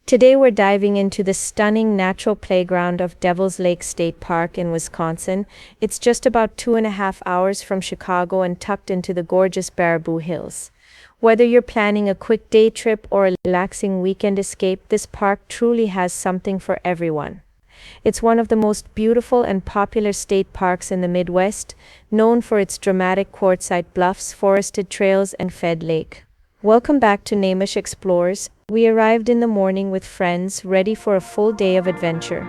Today we're diving into the stunning natural playground of Devil's Lake State Park in Wisconsin. It's just about 2.5 hours from Chicago and tucked into the gorgeous Baraboo Hills. Whether you're planning a quick day trip or a relaxing weekend escape, this park truly has something for everyone. It's one of the most beautiful and popular state parks in the Midwest, known for its dramatic quartzite bluffs, forested trails, and fed lake. Welcome back to Naimesh Explores. We arrived in the morning with friends, ready for a full day of adventure.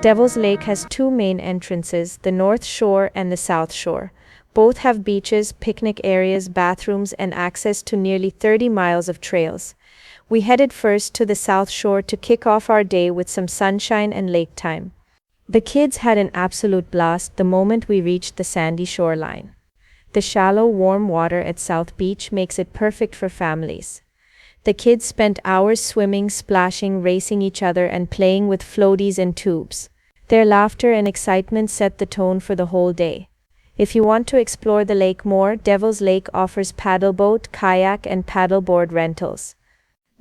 Devil's Lake has two main entrances, the North Shore and the South Shore. Both have beaches, picnic areas, bathrooms, and access to nearly 30 miles of trails. We headed first to the South Shore to kick off our day with some sunshine and lake time. The kids had an absolute blast the moment we reached the sandy shoreline. The shallow, warm water at South Beach makes it perfect for families. The kids spent hours swimming, splashing, racing each other, and playing with floaties and tubes. Their laughter and excitement set the tone for the whole day. If you want to explore the lake more, Devil's Lake offers paddleboat, kayak, and paddleboard rentals.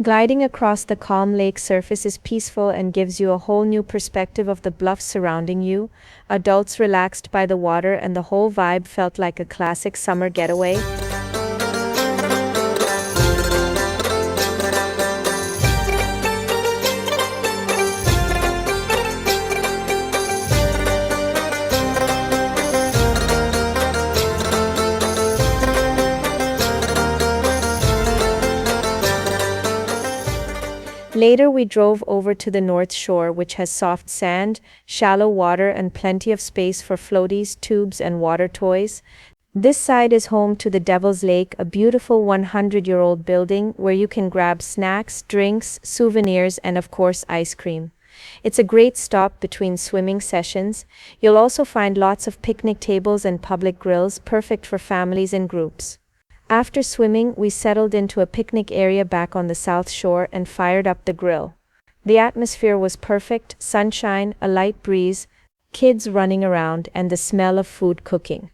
Gliding across the calm lake surface is peaceful and gives you a whole new perspective of the bluffs surrounding you. Adults relaxed by the water, and the whole vibe felt like a classic summer getaway. Later we drove over to the North Shore, which has soft sand, shallow water, and plenty of space for floaties, tubes, and water toys. This side is home to the Devil's Lake, a beautiful 100-year-old building where you can grab snacks, drinks, souvenirs, and of course ice cream. It's a great stop between swimming sessions. You'll also find lots of picnic tables and public grills, perfect for families and groups. After swimming, we settled into a picnic area back on the South Shore and fired up the grill. The atmosphere was perfect: sunshine, a light breeze, kids running around, and the smell of food cooking.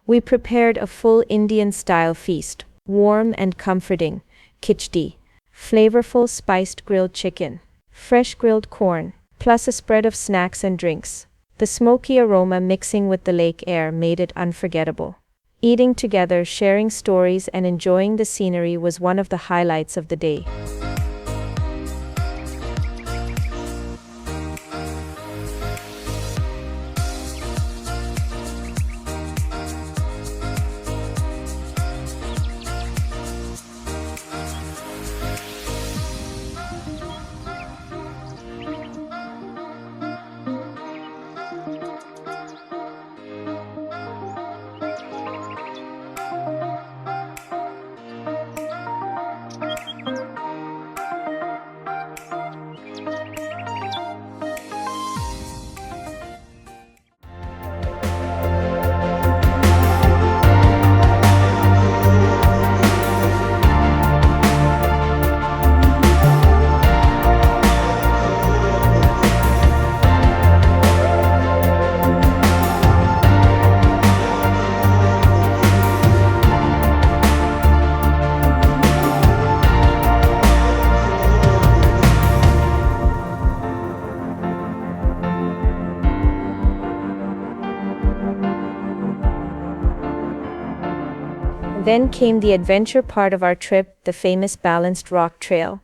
We prepared a full Indian-style feast, warm and comforting: khichdi, flavorful spiced grilled chicken, fresh grilled corn, plus a spread of snacks and drinks. The smoky aroma mixing with the lake air made it unforgettable. Eating together, sharing stories, and enjoying the scenery was one of the highlights of the day. Then came the adventure part of our trip, the famous Balanced Rock Trail.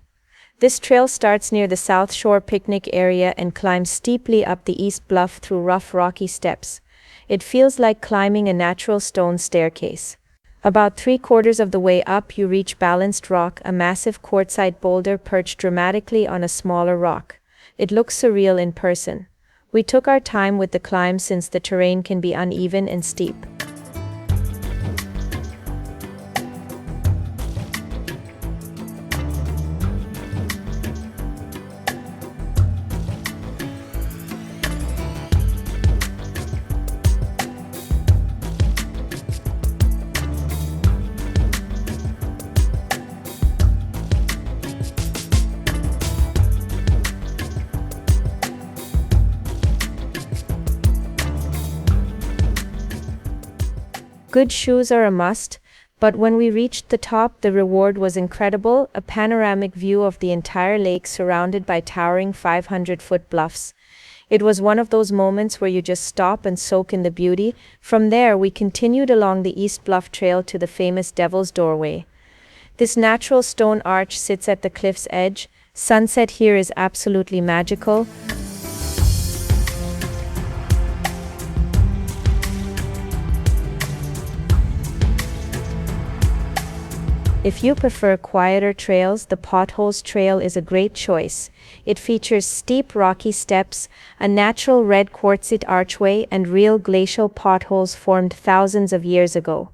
This trail starts near the South Shore picnic area and climbs steeply up the east bluff through rough rocky steps. It feels like climbing a natural stone staircase. About 3/4 of the way up, you reach Balanced Rock, a massive quartzite boulder perched dramatically on a smaller rock. It looks surreal in person. We took our time with the climb since the terrain can be uneven and steep. Good shoes are a must, but when we reached the top, the reward was incredible, a panoramic view of the entire lake surrounded by towering 500-foot bluffs. It was one of those moments where you just stop and soak in the beauty. From there, we continued along the East Bluff Trail to the famous Devil's Doorway. This natural stone arch sits at the cliff's edge. Sunset here is absolutely magical. If you prefer quieter trails, the Potholes Trail is a great choice. It features steep rocky steps, a natural red quartzite archway, and real glacial potholes formed thousands of years ago.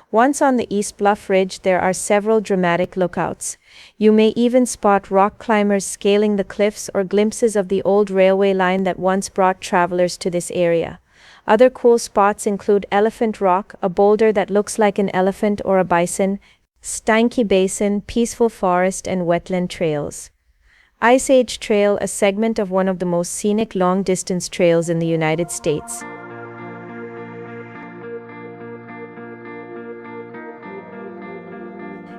Once on the East Bluff Ridge, there are several dramatic lookouts. You may even spot rock climbers scaling the cliffs or glimpses of the old railway line that once brought travelers to this area. Other cool spots include Elephant Rock, a boulder that looks like an elephant or a bison, Steinke Basin, peaceful forest and wetland trails. Ice Age Trail, a segment of one of the most scenic long-distance trails in the United States.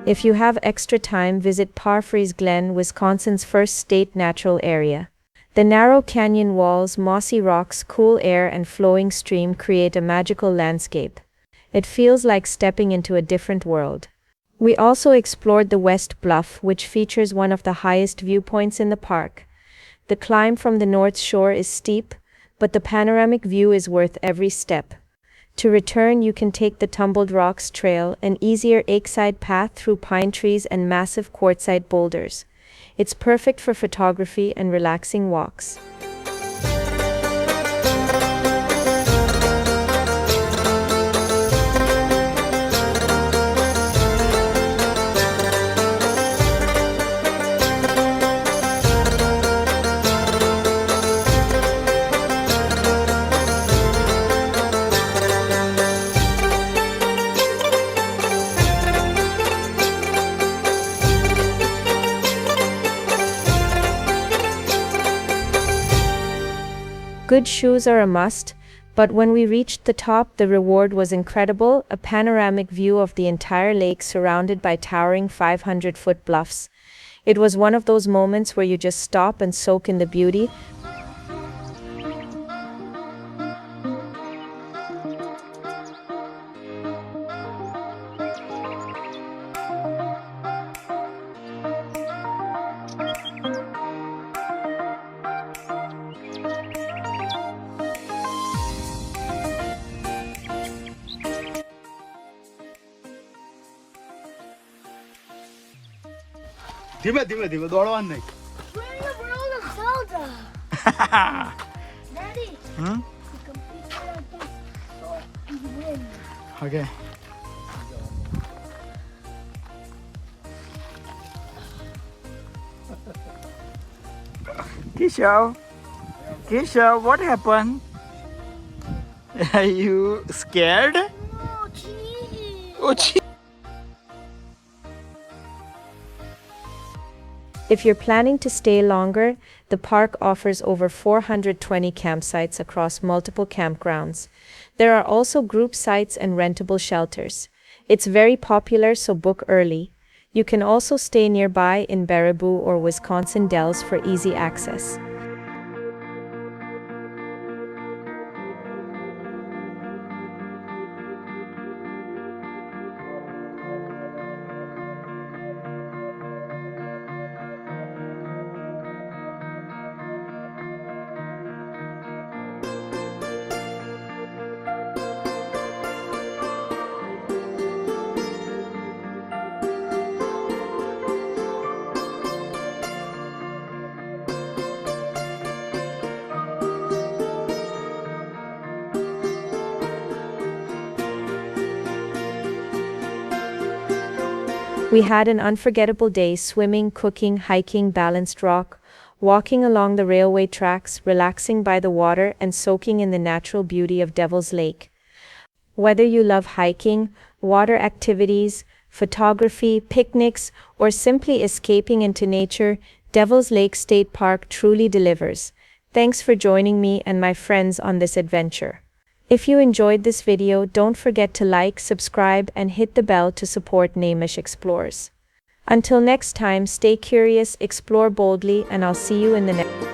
If you have extra time, visit Parfrey's Glen, Wisconsin's first state natural area. The narrow canyon walls, mossy rocks, cool air, and flowing stream create a magical landscape. It feels like stepping into a different world. We also explored the West Bluff, which features one of the highest viewpoints in the park. The climb from the North Shore is steep, but the panoramic view is worth every step. To return, you can take the Tumbled Rocks Trail, an easier lakeside path through pine trees and massive quartzite boulders. It's perfect for photography and relaxing walks. Good shoes are a must, but when we reached the top, the reward was incredible, a panoramic view of the entire lake surrounded by towering 500-foot bluffs. It was one of those moments where you just stop and soak in the beauty. धीमे धीमे धीमे दौड़वान नहीं We're in the world of Zelda. Daddy, you complete your best so you win. okay Kisha, what happened? Are you scared? No, cheese. Oh, If you're planning to stay longer, the park offers over 420 campsites across multiple campgrounds. There are also group sites and rentable shelters. It's very popular, so book early. You can also stay nearby in Baraboo or Wisconsin Dells for easy access. We had an unforgettable day swimming, cooking, hiking Balanced Rock, walking along the railway tracks, relaxing by the water, and soaking in the natural beauty of Devil's Lake. Whether you love hiking, water activities, photography, picnics, or simply escaping into nature, Devil's Lake State Park truly delivers. Thanks for joining me and my friends on this adventure. If you enjoyed this video, don't forget to like, subscribe, and hit the bell to support Naimesh Explores. Until next time, stay curious, explore boldly, and I'll see you in the next